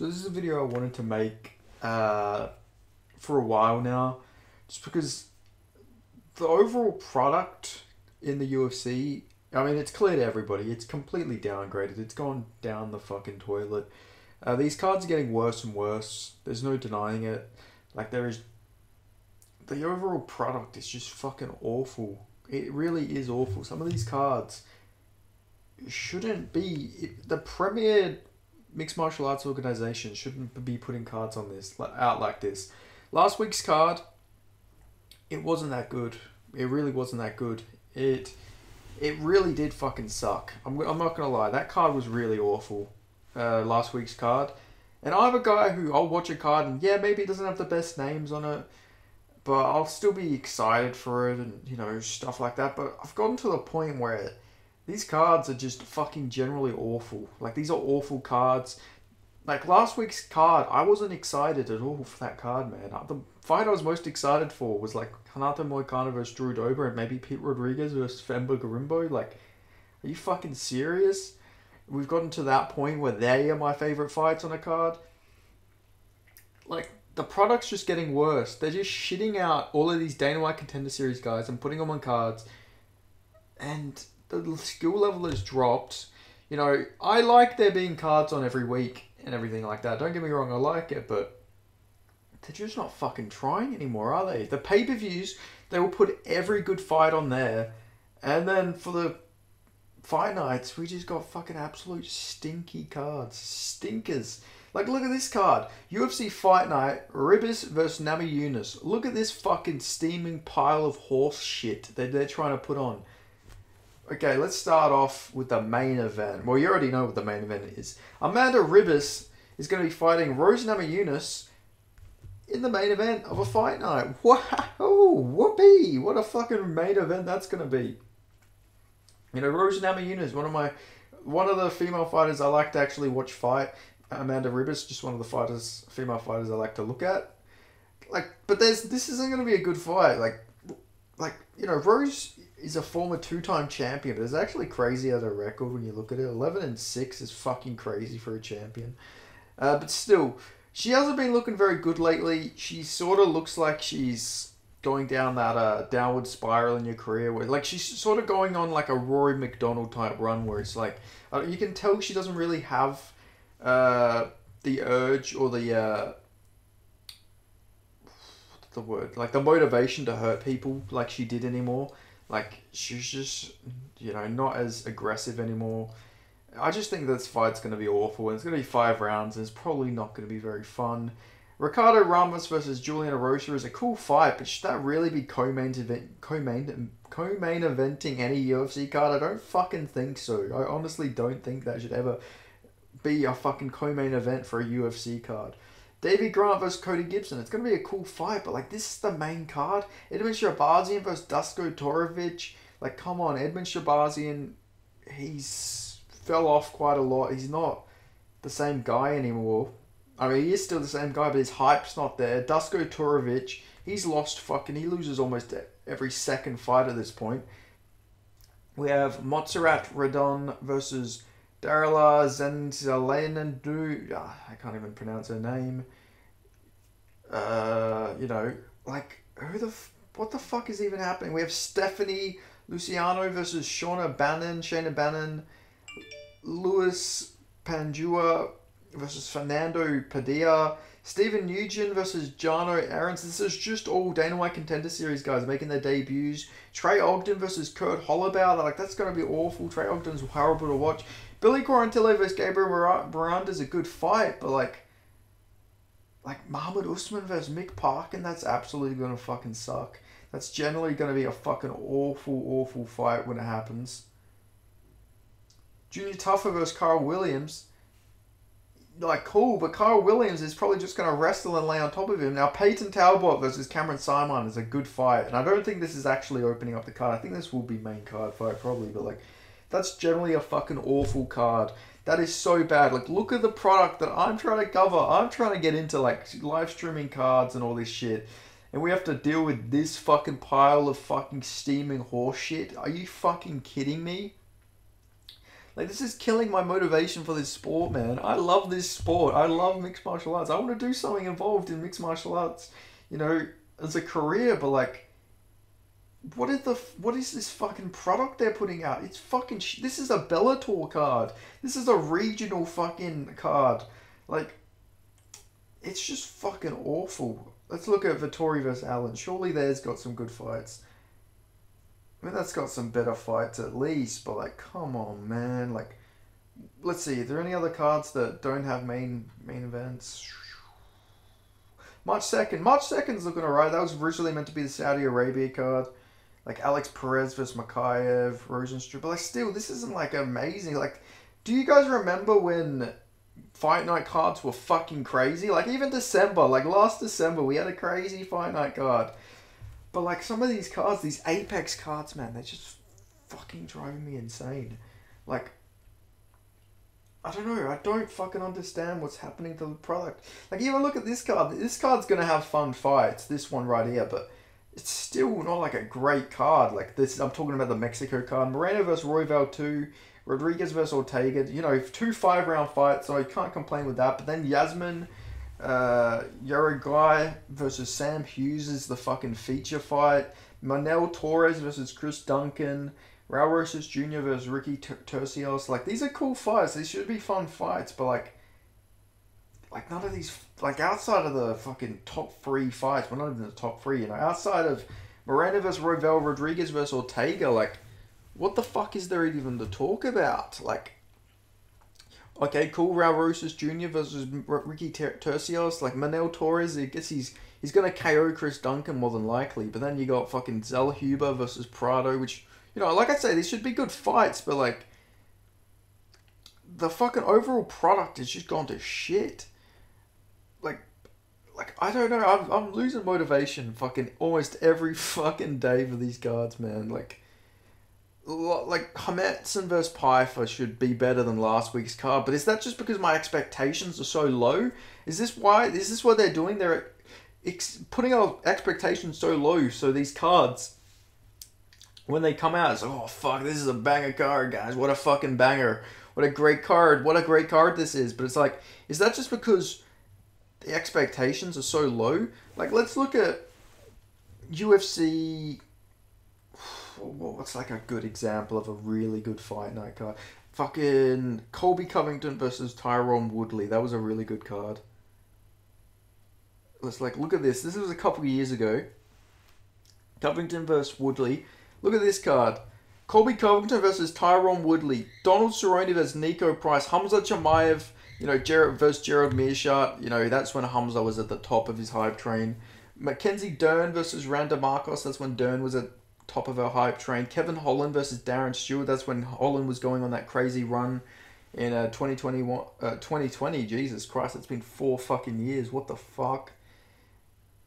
So this is a video I wanted to make for a while now, just because the overall product in the UFC, I mean, it's clear to everybody, it's completely downgraded. It's gone down the fucking toilet. These cards are getting worse and worse. There's no denying it. Like, there is... The overall product is just fucking awful. It really is awful. Some of these cards shouldn't be... The premier mixed martial arts organization shouldn't be putting cards on this out like this. Last week's card, it wasn't that good. It really wasn't that good. It really did fucking suck. I'm not gonna lie. That card was really awful. Last week's card. And I'm a guy who, I'll watch a card and yeah, maybe it doesn't have the best names on it, but I'll still be excited for it and, you know, stuff like that. But I've gotten to the point where these cards are just fucking generally awful. Like, these are awful cards. Like, last week's card, I wasn't excited at all for that card, man. The fight I was most excited for was, like, Renato Moicano versus Drew Dober and maybe Pete Rodriguez versus Femba Garimbo. Like, are you fucking serious? We've gotten to that point where they are my favourite fights on a card. Like, the product's just getting worse. They're just shitting out all of these Dana White Contender Series guys and putting them on cards. And the skill level has dropped. You know, I like there being cards on every week and everything like that. Don't get me wrong, I like it, but they're just not fucking trying anymore, are they? The pay-per-views, they will put every good fight on there. And then for the fight nights, we just got fucking absolute stinky cards. Stinkers. Like, look at this card. UFC Fight Night, Ribis versus Namajunas. Look at this fucking steaming pile of horse shit that they're trying to put on. Okay, let's start off with the main event. Well, you already know what the main event is. Amanda Ribis is going to be fighting Rose Namajunas in the main event of a fight night. Wow! Whoopee! What a fucking main event that's going to be. You know, Rose Namajunas, one of the female fighters I like to actually watch fight. Amanda Ribis, just one of the female fighters I like to look at. Like, but this isn't going to be a good fight. Like, you know, Rose is a former two-time champion, but it's actually crazy at her record when you look at it. 11-6 is fucking crazy for a champion. But still, she hasn't been looking very good lately. She sort of looks like she's going down that downward spiral in your career, where, like, she's sort of going on like a Rory McDonald type run, where it's like, you can tell she doesn't really have the urge or the like the motivation to hurt people like she did anymore. Like, she's just, you know, not as aggressive anymore. I just think this fight's going to be awful. And it's going to be 5 rounds. And it's probably not going to be very fun. Ricardo Ramos versus Julian Erosa is a cool fight, but should that really be co-main eventing any UFC card? I don't fucking think so. I honestly don't think that should ever be a fucking co-main event for a UFC card. Davey Grant versus Cody Gibson. It's going to be a cool fight, but, like, this is the main card. Edmund Shabazian versus Dusko Torovic. Like, come on. Edmund Shabazian, he's fell off quite a lot. He's not the same guy anymore. I mean, he is still the same guy, but his hype's not there. Dusko Torovic, he loses almost every second fight at this point. We have Montserrat Redon versus Darla Zenzelendu. I can't even pronounce her name. You know, like, what the fuck is even happening? We have Stephanie Luciano versus Shayna Bannon, Luis Panjua versus Fernando Padilla, Stephen Nugent versus Jano Aarons. This is just all Dana White Contender Series guys making their debuts. Trey Ogden versus Kurt Holloway. Like, that's going to be awful. Trey Ogden's horrible to watch. Billy Quarantillo versus Gabriel Miranda is a good fight, but like Muhammad Usman versus Mick Parkin, that's absolutely going to fucking suck. That's generally going to be a fucking awful fight when it happens. Junior Tuffer versus Carl Williams. Like, cool, but Carl Williams is probably just going to wrestle and lay on top of him. Now, Peyton Talbot versus Cameron Simon is a good fight, and I don't think this is actually opening up the card. I think this will be main card fight probably, but like, that's generally a fucking awful card. That is so bad. Like, look at the product that I'm trying to cover. I'm trying to get into, like, live streaming cards and all this shit. And we have to deal with this fucking pile of fucking steaming horse shit. Are you fucking kidding me? Like, this is killing my motivation for this sport, man. I love this sport. I love mixed martial arts. I want to do something involved in mixed martial arts, you know, as a career. But like, what is this fucking product they're putting out? It's fucking this is a Bellator card. This is a regional fucking card. Like, it's just fucking awful. Let's look at Vittori versus Allen. Surely there's got some good fights. I mean, that's got some better fights at least, but like, come on, man. Like, let's see. Are there any other cards that don't have main events? March 2nd. March 2nd's looking alright. That was originally meant to be the Saudi Arabia card. Like, Alex Perez versus Makayev, Rosenstruck. But like, still, this isn't like amazing. Like, do you guys remember when Fight Night cards were fucking crazy? Like, even December, like last December, we had a crazy Fight Night card. But like, some of these cards, these Apex cards, man, they're just fucking driving me insane. Like, I don't know, I don't fucking understand what's happening to the product. Like, even look at this card. This card's gonna have fun fights, this one right here, but it's still not like a great card. Like this, I'm talking about the Mexico card. Moreno versus Royval 2, Rodriguez versus Ortega. You know, 2 5-round fights, so I can't complain with that. But then Yasmin Urigai versus Sam Hughes is the fucking feature fight. Manel Torres versus Chris Duncan. Raul Rosas Jr. versus Ricky Tercios. Like, these are cool fights. These should be fun fights, but like none of these, like, outside of the fucking top 3 fights, we're not even the top 3, you know, outside of Moreno versus Royval, Rodriguez versus Ortega, like, what the fuck is there even to talk about? Like, okay, cool, Raul Rosas Jr. versus Ricky Tercios. Like, Manel Torres, I guess he's going to KO Chris Duncan more than likely. But then you got fucking Zellhuber versus Prado, which, you know, like I say, these should be good fights. But, like, the fucking overall product has just gone to shit. Like, I don't know. I'm losing motivation fucking almost every fucking day for these cards, man. Like Hametson versus Pfeiffer should be better than last week's card, but is that just because my expectations are so low? Is this what they're doing? They're putting our expectations so low, so these cards, when they come out, it's like, oh fuck, this is a banger card, guys. What a fucking banger. What a great card. What a great card this is. But it's like, is that just because the expectations are so low? Like, let's look at UFC. What's like a good example of a really good fight night card? Fucking Colby Covington versus Tyron Woodley. That was a really good card. Let's like look at this. This was a couple of years ago. Covington versus Woodley. Look at this card. Colby Covington versus Tyron Woodley. Donald Cerrone versus Nico Price. Hamza Chimaev, you know, versus Gerald Meerschaert. You know, that's when Hamza was at the top of his hype train. Mackenzie Dern versus Randa Marcos. That's when Dern was at top of our hype train. Kevin Holland versus Darren Stewart. That's when Holland was going on that crazy run in 2020. Jesus Christ, it's been 4 fucking years. What the fuck?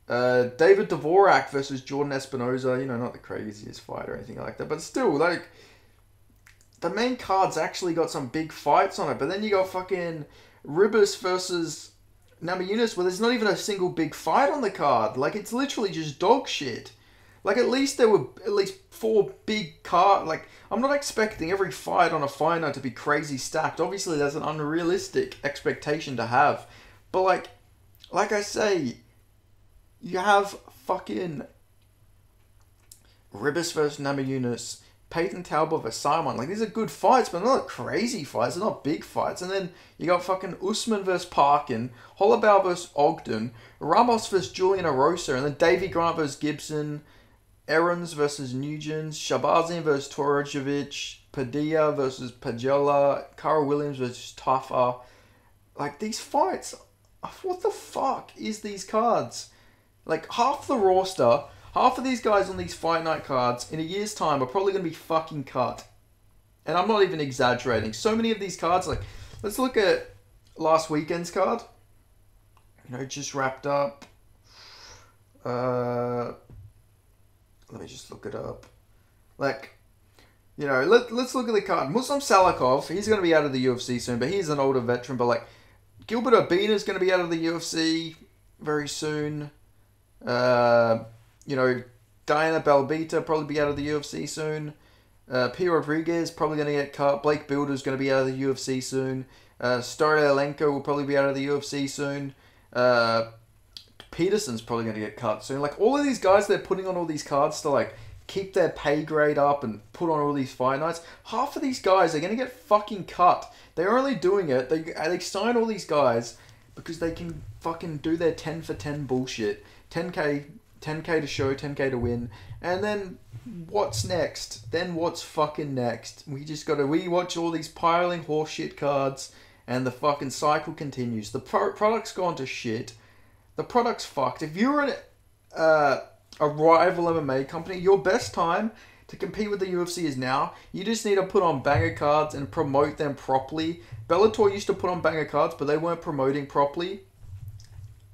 David Dvorak versus Jordan Espinoza. You know, not the craziest fight or anything like that, but still, like, the main card's actually got some big fights on it. But then you got fucking Ribas versus Namajunas, where there's not even a single big fight on the card. Like, it's literally just dog shit. Like, at least there were at least 4 big cards. Like, I'm not expecting every fight on a fight night to be crazy stacked. Obviously, that's an unrealistic expectation to have. But, like I say, you have fucking Ribas versus Namajunas, Peyton Talbot versus Simon. Like, these are good fights, but they're not crazy fights. They're not big fights. And then you got fucking Usman versus Parkin, Holloway versus Ogden, Ramos versus Julian Erosa, and then Davey Grant versus Gibson, Aarons versus Nugent, Shabazian versus Torojevic, Padilla versus Pagella, Carl Williams versus Taffa. Like, these fights, what the fuck is these cards? Like, half the roster, half of these guys on these fight night cards in a year's time are probably going to be fucking cut. And I'm not even exaggerating. So many of these cards, like, let's look at last weekend's card. You know, just wrapped up. Let me just look it up. Like, you know, let's look at the card. Muslim Salikov, he's going to be out of the UFC soon, but he's an older veteran. But, like, Gilbert Urbina's going to be out of the UFC very soon. You know, Diana Belbita probably be out of the UFC soon. P. Rodriguez probably going to get cut. Blake Builder's going to be out of the UFC soon. Starialenko will probably be out of the UFC soon. Peterson's probably going to get cut soon. Like, all of these guys they're putting on all these cards to, like, keep their pay grade up and put on all these fight nights. Half of these guys are going to get fucking cut. They're only doing it. They sign all these guys because they can fucking do their 10 for 10 bullshit. 10K to show, 10K to win. And then what's next? Then what's fucking next? We watch all these piling horseshit cards and the fucking cycle continues. The product's gone to shit. The product's fucked. If you're a rival MMA company, your best time to compete with the UFC is now. You just need to put on banger cards and promote them properly. Bellator used to put on banger cards, but they weren't promoting properly.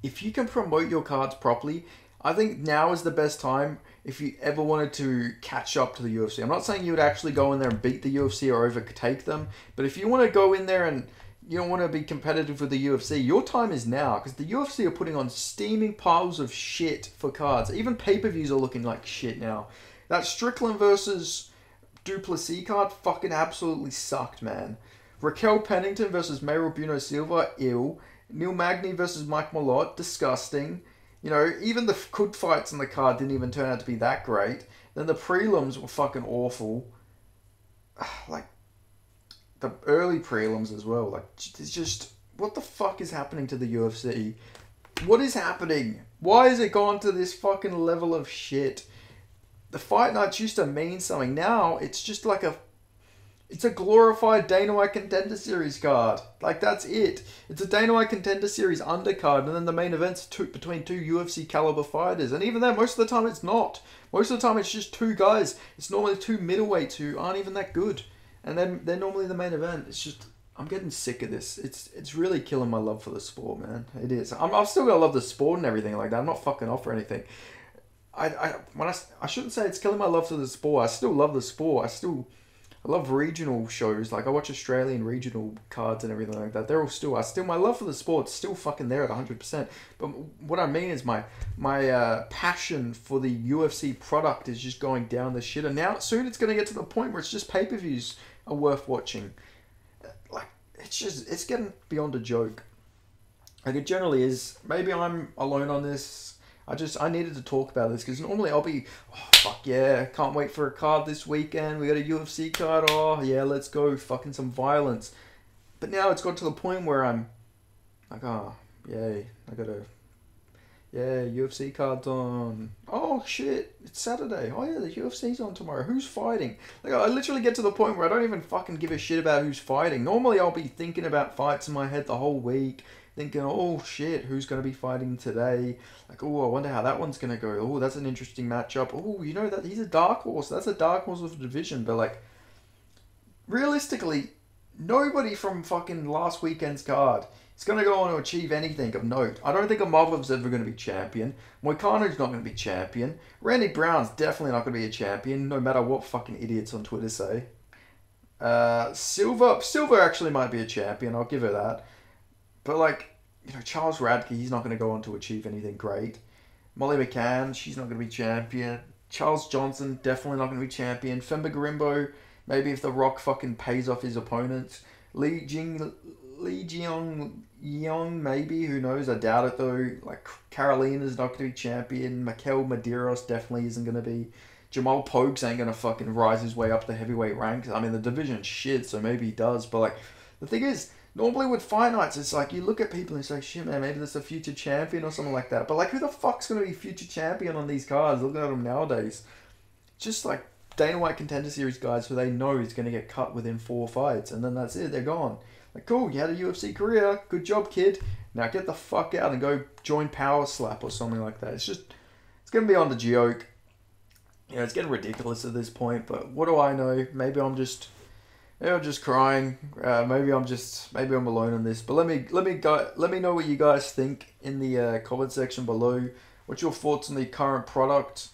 If you can promote your cards properly, I think now is the best time if you ever wanted to catch up to the UFC. I'm not saying you would actually go in there and beat the UFC or overtake them, but if you want to go in there and you don't want to be competitive with the UFC, your time is now, because the UFC are putting on steaming piles of shit for cards. Even pay-per-views are looking like shit now. That Strickland versus Duplessis card fucking absolutely sucked, man. Raquel Pennington versus Mayra Bruno Silva, ill. Neil Magny versus Mike Malott, disgusting. You know, even the good fights on the card didn't even turn out to be that great. Then the prelims were fucking awful. Like, the early prelims as well. Like, it's just, what the fuck is happening to the UFC? What is happening? Why has it gone to this fucking level of shit? The fight nights used to mean something. Now, it's just like it's a glorified Dana White Contender Series card. Like, that's it. It's a Dana White Contender Series undercard, and then the main event's between two UFC caliber fighters. And even then, most of the time it's not. Most of the time it's just two guys. It's normally two middleweights who aren't even that good. And then they're normally the main event. It's just, I'm getting sick of this. It's really killing my love for the sport, man. It is. I'm still gonna love the sport and everything like that. I'm not fucking off or anything. I shouldn't say it's killing my love for the sport. I still love the sport. I love regional shows. Like, I watch Australian regional cards and everything like that. My love for the sport's still fucking there at 100%. But what I mean is my passion for the UFC product is just going down the shit. And now soon it's going to get to the point where it's just pay-per-views are worth watching. Like, it's getting beyond a joke. Like, it generally is. Maybe I'm alone on this. I needed to talk about this because normally I'll be, oh, fuck yeah, can't wait for a card this weekend. We got a UFC card. Oh, yeah, let's go. Fucking some violence. But now it's got to the point where I'm like, oh, yay. UFC card's on. Oh, shit. It's Saturday. Oh, yeah, the UFC's on tomorrow. Who's fighting? Like, I literally get to the point where I don't even fucking give a shit about who's fighting. Normally I'll be thinking about fights in my head the whole week. Thinking, oh shit, who's going to be fighting today? Like, oh, I wonder how that one's going to go. Oh, that's an interesting matchup. Oh, you know that he's a dark horse. That's a dark horse of the division. But like, realistically, nobody from fucking last weekend's card is going to go on to achieve anything of note. I don't think Amovov's ever going to be champion. Moicano's not going to be champion. Randy Brown's definitely not going to be a champion, no matter what fucking idiots on Twitter say. Silva actually might be a champion. I'll give her that. But, like, you know, Charles Radke, he's not going to go on to achieve anything great. Molly McCann, she's not going to be champion. Charles Johnson, definitely not going to be champion. Femba Garimbo, maybe if The Rock fucking pays off his opponents. Li Jiang Young, maybe, who knows? I doubt it, though. Like, Carolina's not going to be champion. Mikel Medeiros definitely isn't going to be. Jamal Pokes ain't going to fucking rise his way up the heavyweight ranks. I mean, the division's shit, so maybe he does. But, like, the thing is, normally with fight nights, it's like you look at people and say, shit, man, maybe there's a future champion or something like that. But, like, who the fuck's going to be future champion on these cards? Looking at them nowadays. Just, like, Dana White Contender Series guys who they know is going to get cut within 4 fights. And then that's it. They're gone. Like, cool, you had a UFC career. Good job, kid. Now get the fuck out and go join Power Slap or something like that. It's just, it's going to be on the joke. You know, it's getting ridiculous at this point. But what do I know? Maybe I'm just crying. Maybe I'm alone on this. But let me know what you guys think in the comment section below. What's your thoughts on the current product?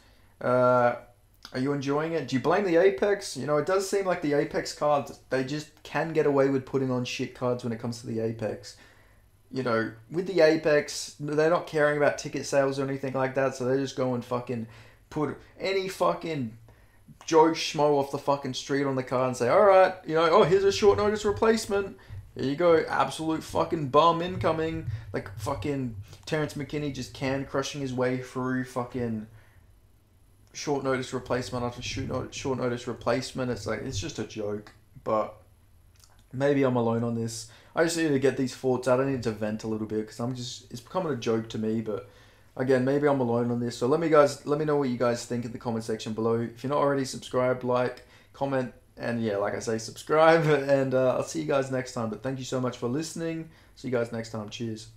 Are you enjoying it? Do you blame the Apex? You know, it does seem like the Apex cards, they just can get away with putting on shit cards when it comes to the Apex. You know, with the Apex, they're not caring about ticket sales or anything like that, so they just go and fucking put any fucking Joe Schmo off the fucking street on the card and say, all right, oh, here's a short notice replacement. Here you go, absolute fucking bum incoming. Like fucking Terrence McKinney just crushing his way through fucking short notice replacement after short notice replacement. It's like, it's just a joke. But maybe I'm alone on this. I just need to get these thoughts out. I need to vent a little bit because it's becoming a joke to me. But again, maybe I'm alone on this. So let me know what you guys think in the comment section below. If you're not already subscribed, like, comment, and yeah, like I say, subscribe. And I'll see you guys next time. But thank you so much for listening. See you guys next time. Cheers.